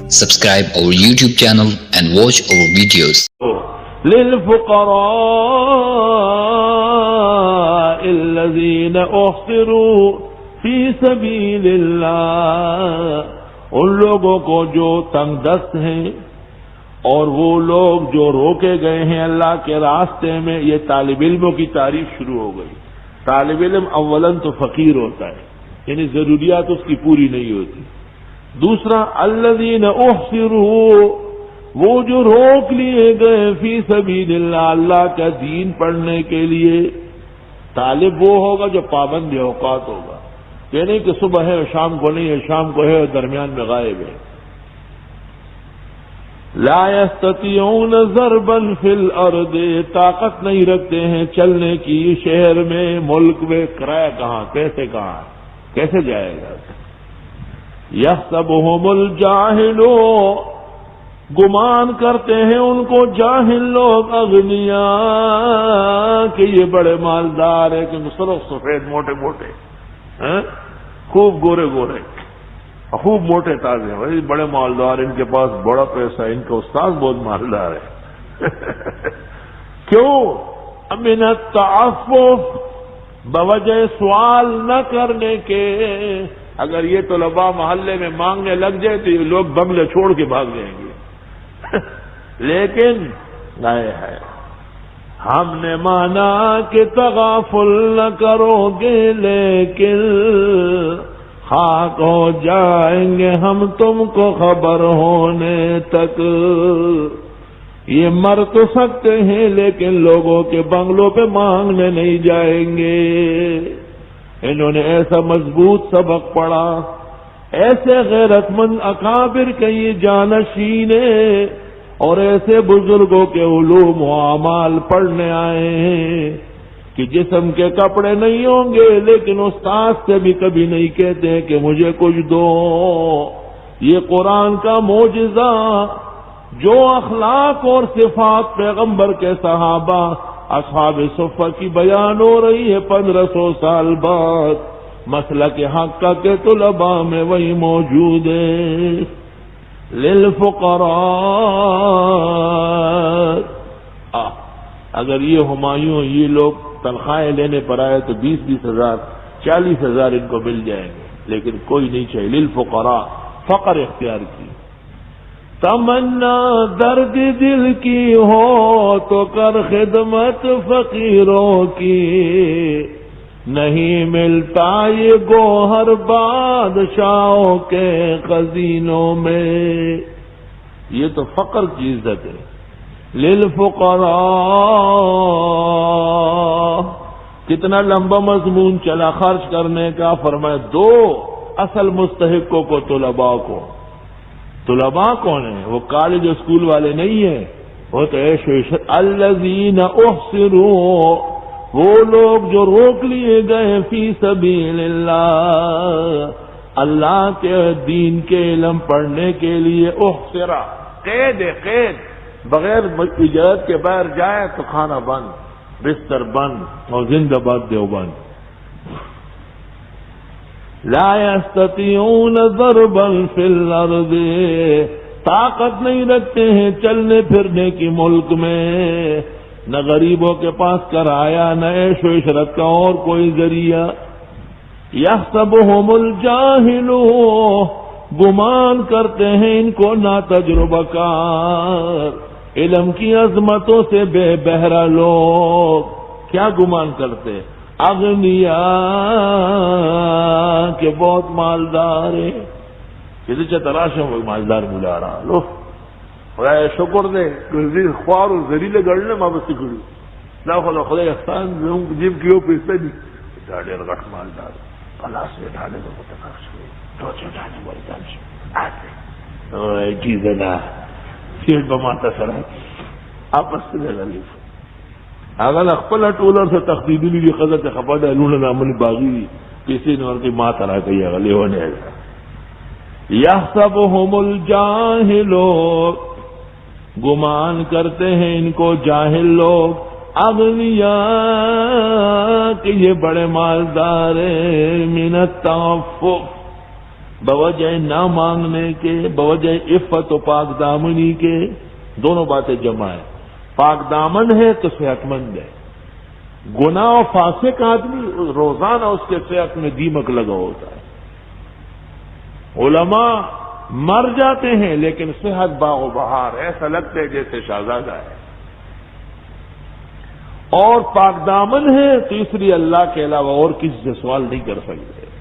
Subscribe our YouTube channel and watch our videos. للفقراء الذين احصروا في سبيل اللہ، ان لوگوں کو جو تنگ دست ہیں اور وہ لوگ جو روکے گئے ہیں اللہ کے راستے میں. یہ طالب علموں کی تعریف شروع ہو گئی. طالب علم اولاً تو فقیر ہوتا ہے، یعنی ضروریات اس کی پوری نہیں ہوتی. دوسرا الذین احصروا، وہ جو روک لیے گئے فی سبیل اللہ، اللہ کا دین پڑھنے کے لیے. طالب وہ ہوگا جو پابند اوقات ہوگا، یہ نہیں کہ صبح ہے اور شام کو نہیں ہے، شام کو ہے اور درمیان میں غائب ہے. لا یستطیعون ضربا فی الارض، طاقت نہیں رکھتے ہیں چلنے کی شہر میں، ملک میں. کرایہ کہاں، کیسے کہاں، کیسے جائے گا؟ یحسبہم الجاہل، گمان کرتے ہیں ان کو جاہل لوگ، اغنیاء، کہ یہ بڑے مالدار ہیں، کہ سرخ سفید موٹے موٹے، خوب گورے گورے، خوب موٹے تازے، بھائی بڑے مالدار، ان کے پاس بڑا پیسہ، ان کا استاد بہت مالدار ہے. کیوں؟ من التعفف، بوجہ سوال نہ کرنے کے. اگر یہ طلباء محلے میں مانگنے لگ جائے تو یہ لوگ بنگلے چھوڑ کے بھاگ جائیں گے. لیکن نہیں ہے، ہم نے مانا کہ تغافل نہ کرو گے، لیکن خاک ہو جائیں گے ہم تم کو خبر ہونے تک. یہ مر تو سکتے ہیں لیکن لوگوں کے بنگلوں پہ مانگنے نہیں جائیں گے. انہوں نے ایسا مضبوط سبق پڑھا، ایسے غیرت مند اکابر کے یہ جانشین اور ایسے بزرگوں کے علوم و اعمال پڑھنے آئے ہیں کہ جسم کے کپڑے نہیں ہوں گے لیکن استاد سے بھی کبھی نہیں کہتے کہ مجھے کچھ دو. یہ قرآن کا معجزہ، جو اخلاق اور صفات پیغمبر کے صحابہ اصحاب صفہ کی بیان ہو رہی ہے 1500 سال بعد، مسلک حق کے طلباء میں وہی موجود ہے. للفقراء، اگر یہ ہمایوں یہ لوگ تنخواہیں لینے پر آئے تو 20-20 ہزار 40 ہزار ان کو مل جائیں گے، لیکن کوئی نہیں چاہیے. للفقراء، فقر اختیار کی. تمنا درد دل کی ہو تو کر خدمت فقیروں کی، نہیں ملتا یہ گوہر بادشاہوں کے خزینوں میں. یہ تو فقر کی عزت ہے. للفقراء، کتنا لمبا مضمون چلا خرچ کرنے کا. فرمایا دو اصل مستحقوں کو، طلباء کو. طلباء کون ہیں؟ وہ کالج اور اسکول والے نہیں ہیں، وہ تو عیش و عشرت. الذین احصروا، وہ لوگ جو روک لیے گئے فی سبیل اللہ، اللہ کے دین کے علم پڑھنے کے لیے. احصرا، قید ہے، قید. بغیر اجازت کے باہر جائے تو کھانا بند، بستر بند، اور زندہ باد دیوبند. لا یستطیعون ضربا فی الارض، طاقت نہیں رکھتے ہیں چلنے پھرنے کی ملک میں. نہ غریبوں کے پاس کرایہ، نہ عیش و عشرت کا اور کوئی ذریعہ. یحسبہم الجاہل، گمان کرتے ہیں ان کو نا تجربہ کار، علم کی عظمتوں سے بے بہرا لوگ. کیا گمان کرتے؟ اغنیاء، کہ بہت مالدار ہے. کسی سے تلاش ہے وہ مالدار ملا رہا لو خدا شکر دے خوار و ذریعے گڑنے ماں بس سکڑی لا خدا خدا احسان جیب کیوں پیسے نہیں ڈاڑے رکھ مالدار کلاس میں ڈھانے کو متکرش ہوئی تو ڈھانے والی دانش آتے چیزیں نا سیٹ بماتا سرا آپس سے دے غلیف اگر اخپل ٹولر سے تخدیدی بھی قدر سے خفا دے لونا نامنی باغی کسی نے ورکی ماں ترا کئی اگلی ہونے ایسا. یحسبہم الجاہل، گمان کرتے ہیں ان کو جاہل لوگ، اغنیاء، کہ یہ بڑے مالدار ہیں. من التعفف، بوجہ نہ مانگنے کے، بوجہ عفت و پاک دامنی کے، دونوں باتیں جمع ہے۔ پاک دامن ہے تو صحت مند ہے، گناہ و فاسق آدمی روزانہ اس کے صحت میں دیمک لگا ہوتا ہے۔ علماء مر جاتے ہیں لیکن صحت باغ و بہار، ایسا لگتا ہے جیسے شہزادہ ہے۔ اور پاک دامن ہے تو اس لیے اللہ کے علاوہ اور کسی سے سوال نہیں کر سکتے۔